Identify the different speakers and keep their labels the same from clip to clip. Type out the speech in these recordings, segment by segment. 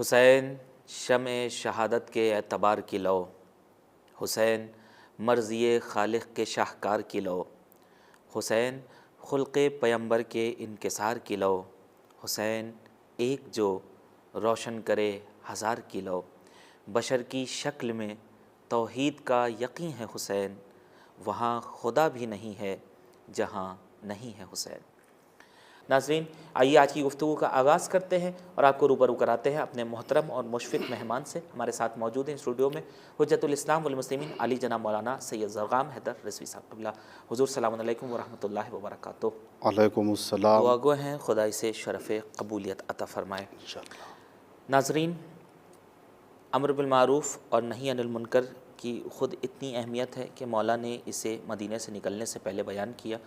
Speaker 1: हुसैन शम्ए शहादत के एतबार की लो, हुसैन मर्ज़िए खालिक के शाहकार की लो, हुसैन खुल्क़े पैगंबर के इनकिसार की लो, हुसैन एक जो रोशन करे हज़ार की लो, बशर की शक्ल में तौहीद का यकीन है हुसैन, वहाँ खुदा भी नहीं है जहाँ नहीं है हुसैन। नाज़रीन, आइए आज की गुफ्तगू का आगाज़ करते हैं और आपको रूबरू कराते हैं अपने मोहतरम और मुशफ़िक़ मेहमान से। हमारे साथ मौजूद हैं स्टूडियो में हुज्जतुल इस्लाम वल मुस्लिमीन आली जनाब मौलाना सैयद ज़रग़ाम हैदर रिज़वी साहब क़िबला। हुज़ूर सलाम अलैकुम व रहमतुल्लाहि व बरकातुहू।
Speaker 2: वालेकुमुस्सलाम।
Speaker 1: दुआ गो हैं खुदा इसे शरफ़ कबूलियत अता फ़रमाए। नाज़रीन, अम्र बिल मारूफ़ और नही अनिल मुनकर की ख़ुद इतनी अहमियत है कि मौला ने इसे मदीने से निकलने से पहले बयान किया।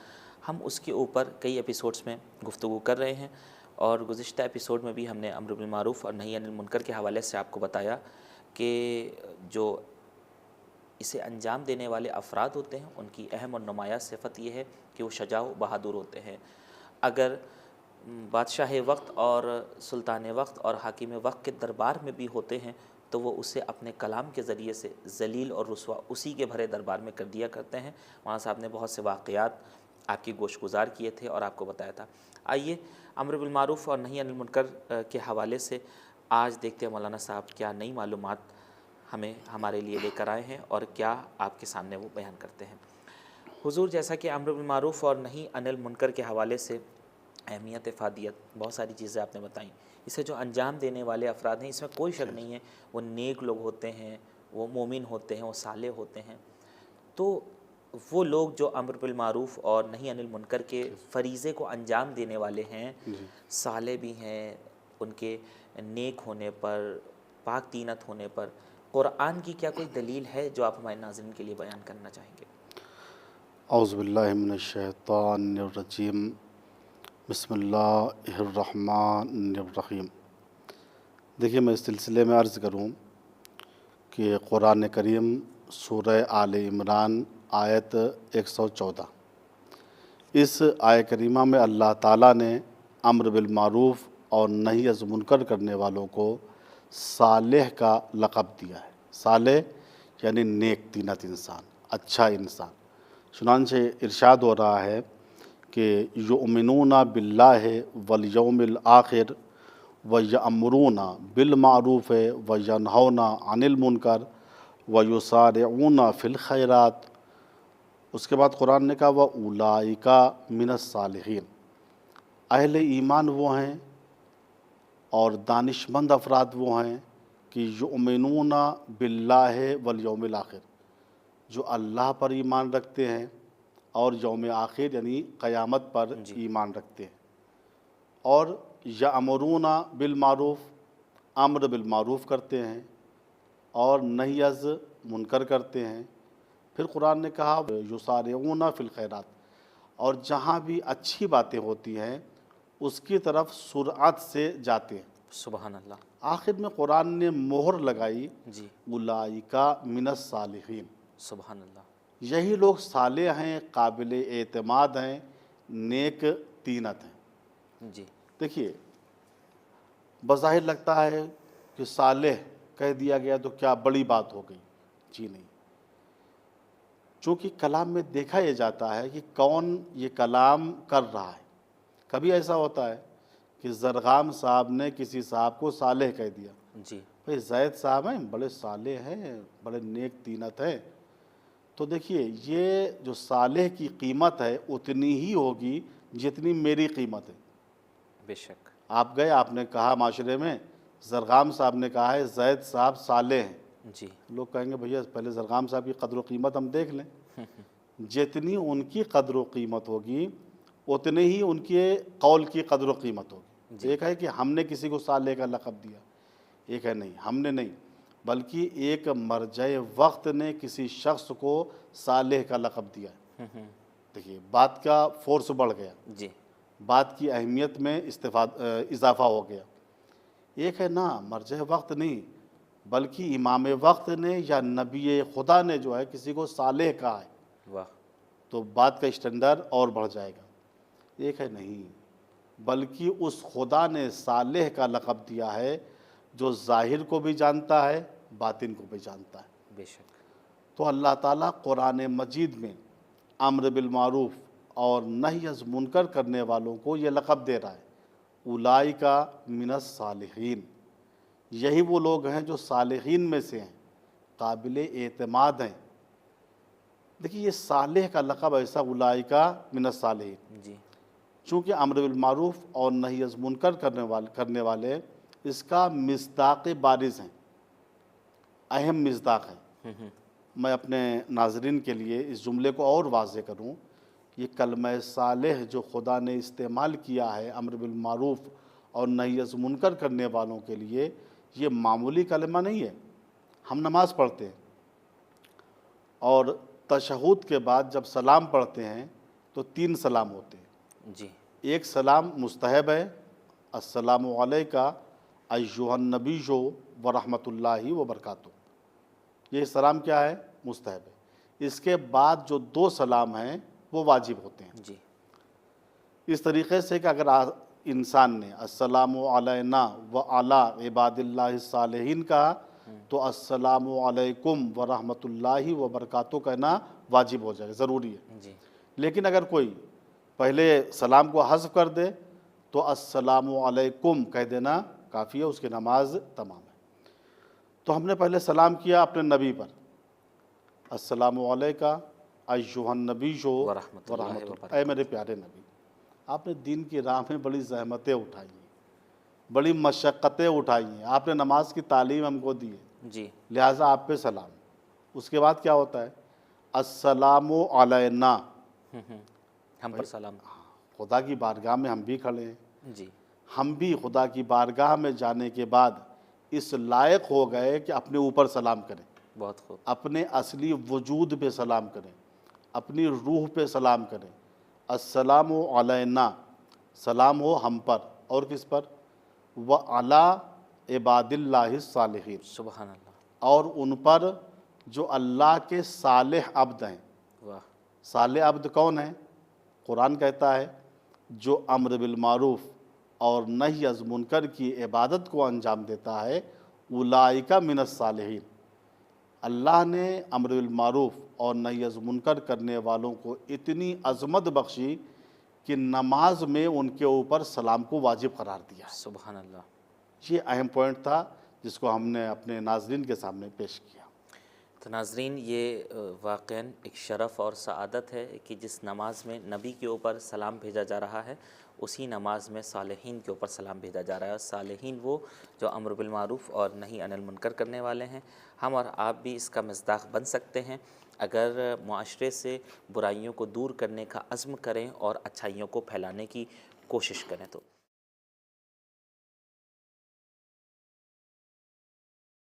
Speaker 1: हम उसके ऊपर कई एपिसोड्स में गुफ्तगू कर रहे हैं और गुज़िश्ता एपिसोड में भी हमने अम्र बिल मारूफ़ और नही अनिल मुनकर के हवाले से आपको बताया कि जो इसे अंजाम देने वाले अफराद होते हैं उनकी अहम और नुमाया सिफ़त यह है कि वो शजाअ बहादुर होते हैं। अगर बादशाह वक्त और सुल्तान वक्त और हाकिम वक्त के दरबार में भी होते हैं तो वो उसे अपने कलाम के ज़रिए से जलील और रुसवा उसी के भरे दरबार में कर दिया करते हैं। वहाँ साहब ने बहुत से वाक़यात आपकी गोशगुजार किए थे और आपको बताया था। आइए अम्र बिल मारूफ़ और नही अनिल मुनकर के हवाले से आज देखते हैं मौलाना साहब क्या नई मालूमात हमें हमारे लिए लेकर आए हैं और क्या आपके सामने वो बयान करते हैं। हुज़ूर, जैसा कि अम्र बिल मारूफ़ और नही अनिल मुनकर के हवाले से अहमियत, फ़ादियत, बहुत सारी चीज़ें आपने बताई। इसे जो अंजाम देने वाले अफराद हैं इसमें कोई शक नहीं है, वो नेक लोग होते हैं, वो मोमिन होते हैं, वो साले होते हैं। तो वो लोग जो अम्र बिल मारूफ़ और नही अनिल मुनकर के फ़रीज़े को अंजाम देने वाले हैं, साले भी हैं, उनके नेक होने पर, पाक तीनत होने पर क़ुरआन की क्या कोई दलील है जो आप हमारे नाज़रीन के लिए बयान करना चाहेंगे?
Speaker 2: औज़ु बिल्लाहि मिनश शैतानिर रजीम। बिस्मिल्लाहिर्रहमानिर्रहीम। देखिए, मैं इस सिलसिले में अर्ज़ करूँ कि क़ुरान करीम सूरह आले इमरान आयत 114, इस आयत करीमा में अल्लाह ताला ने अम्र बिल मारूफ़ और नही अज़ मुनकर करने वालों को सालेह का लक़ब दिया है। सालेह यानी नेक तीनत इंसान, अच्छा इंसान। चुनांचे इरशाद हो रहा है कि युमिनूना बिल्लाहि वल यौमिल आखिर व यअमुरूना बिल मारूफ़ व यनहौना अनिल मुनकर व युसारिऊना फ़िल खैरात। उसके बाद कुरान ने कहा व उलाइका मिनस सालिहीन। अहले ईमान वो हैं और दानिशमंद अफराद वो हैं कि युमिनूना बिल्लाहि वल यौमिल आखिर, जो अल्लाह पर ईमान रखते हैं और यौम आखिर यानी क़यामत पर ईमान रखते हैं। और यअमुरूना बिल मारूफ़, अम्र बिल मारूफ़ करते हैं और नही अज़ मुनकर करते हैं। फिर कुरान ने कहा युसारिऊना फ़िल खैरात, और जहाँ भी अच्छी बातें होती हैं उसकी तरफ सुरअत से जाते हैं।
Speaker 1: सुबहान अल्लाह।
Speaker 2: आखिर में कुरान ने मोहर लगाई
Speaker 1: जी,
Speaker 2: उलाइका मिनस सालिहीन।
Speaker 1: सुबहान अल्लाह।
Speaker 2: यही लोग साले हैं, काबिल एतमाद हैं, नेक तीनत हैं।
Speaker 1: जी,
Speaker 2: देखिए, बज़ाहिर लगता है कि सालेह कह दिया गया तो क्या बड़ी बात हो गई। जी नहीं, चूँकि कलाम में देखा यह जाता है कि कौन ये कलाम कर रहा है। कभी ऐसा होता है कि ज़रग़ाम साहब ने किसी साहब को सालेह कह दिया,
Speaker 1: जी,
Speaker 2: भाई ज़ैद साहब हैं, बड़े साले हैं, बड़े नेक तीनत हैं। तो देखिए, ये जो सालेह की कीमत है उतनी ही होगी जितनी मेरी कीमत है।
Speaker 1: बेशक।
Speaker 2: आप गए, आपने कहा माशरे में ज़रग़ाम साहब ने कहा है ज़ैद साहब साले हैं,
Speaker 1: जी,
Speaker 2: लोग कहेंगे भैया पहले ज़रग़ाम साहब की क़द्र व कीमत हम देख लें। जितनी उनकी क़द्र व कीमत होगी उतने ही उनके कौल की क़द्र व कीमत होगी। एक है कि हमने किसी को साले का लक़ब दिया, एक है नहीं, हमने नहीं, बल्कि एक मरजए वक्त ने किसी शख्स को सालेह का लक़ब दिया। देखिए, बात का फ़ोर्स बढ़ गया,
Speaker 1: जी,
Speaker 2: बात की अहमियत में इजाफ़ा हो गया। एक है ना मरजए वक्त नहीं, बल्कि इमाम वक्त ने या नबी खुदा ने जो है किसी को सालेह कहा है,
Speaker 1: वाह,
Speaker 2: तो बात का स्टैंडर्ड और बढ़ जाएगा। एक है नहीं, बल्कि उस खुदा ने सालेह का लक़ब दिया है जो ज़ाहिर को भी जानता है, बातिन को भी जानता है।
Speaker 1: बेशक।
Speaker 2: तो अल्लाह ताला कुरान मजीद में अम्र बिल मारूफ और नही अज़ मुनकर करने वालों को ये लक़ब दे रहा है, उलाइका मिनस सालिहीन। यही वो लोग हैं जो सालिहीन में से हैं, काबिल एतमाद हैं। देखिए ये सालेह का लक़ब ऐसा, उलाइका मिनस सालिहीन,
Speaker 1: जी।
Speaker 2: चूँकि अम्र बिल मारूफ और नही अज़ मुनकर करने वाले इसका मिस्दाक़ बारिज़ हैं, अहम मिस्दाक़ हैं। मैं अपने नाज़रीन के लिए इस जुमले को और वाज़े करूँ, ये कलमा सालेह जो खुदा ने इस्तेमाल किया है अम्र बिल मारूफ और नही अज़ मुनकर करने वालों के लिए, ये मामूली कलमा नहीं है। हम नमाज़ पढ़ते हैं और तशहुद के बाद जब सलाम पढ़ते हैं तो 3 सलाम होते हैं।
Speaker 1: जी।
Speaker 2: एक सलाम मुस्तहब है, अस्सलामु अलैका अय्युहन नबिय्यु व रहमतुल्लाहि व बरकातुहू। ये सलाम क्या है? मुस्तहब है। इसके बाद जो 2 सलाम हैं वो वाजिब होते हैं।
Speaker 1: जी।
Speaker 2: इस तरीक़े से कि अगर इंसान ने अस्सलामु अलैना व अला इबादिल्लाहि सालिहीन कहा तो अस्सलामु अलैकुम व रहमतुल्लाहि व बरकातुहू कहना वाजिब हो जाएगा, ज़रूरी है।
Speaker 1: जी।
Speaker 2: लेकिन अगर कोई पहले सलाम को हज़्फ़ कर दे तो अस्सलामु अलैकुम कह देना काफ़ी है, उसकी नमाज तमाम है। तो हमने पहले सलाम किया अपने नबी पर, अस्सलामु अलैका अय्युहन नबिय्यु व रहमतुल्लाह। ऐ मेरे प्यारे नबी, आपने दीन की राह में बड़ी ज़हमतें उठाई हैं, बड़ी मशक्क़तें उठाई हैं, आपने नमाज की तालीम हमको दी है,
Speaker 1: जी।
Speaker 2: लिहाजा आप पे सलाम। उसके बाद क्या होता है? अस्सलामु अलैना,
Speaker 1: हम पर सलाम।
Speaker 2: खुदा की बारगाह में हम भी खड़े हैं।
Speaker 1: जी।
Speaker 2: हम भी खुदा की बारगाह में जाने के बाद इस लायक हो गए कि अपने ऊपर सलाम करें,
Speaker 1: बहुत खूब।
Speaker 2: अपने असली वजूद पे सलाम करें, अपनी रूह पे सलाम करें। अस्सलामु अलैना, सलाम हो हम पर, और किस पर? व अला इबादिल्लाहि सालिहीन,
Speaker 1: सुभान अल्लाह।
Speaker 2: और उन पर जो अल्लाह के सालेह अब्द हैं।
Speaker 1: वाह।
Speaker 2: सालेह अब्द कौन है? कुरान कहता है जो अम्र बिल मारूफ और नही अज़ मुनकर की इबादत को अंजाम देता है, उलाइका मिनस सालिहीन। अल्लाह ने अम्र बिल मारूफ और नही अज़ मुनकर करने वालों को इतनी अज़मत बख्शी कि नमाज में उनके ऊपर सलाम को वाजिब करार दिया है।
Speaker 1: सुभान अल्लाह।
Speaker 2: ये अहम पॉइंट था जिसको हमने अपने नाज़रीन के सामने पेश किया।
Speaker 1: तो नाज़रीन, ये वाक़ईन एक शरफ़ और सआदत है कि जिस नमाज में नबी के ऊपर सलाम भेजा जा रहा है, उसी नमाज में सालिहीन के ऊपर सलाम भेजा जा रहा है। और सालिहीन वो जो अम्र बिल मारूफ़ और नही अनिल मुनकर करने वाले हैं। हम और आप भी इसका मिस्दाक़ बन सकते हैं अगर मुआशरे से बुराइयों को दूर करने का अज़्म करें और अच्छाइयों को फैलाने की कोशिश करें तो।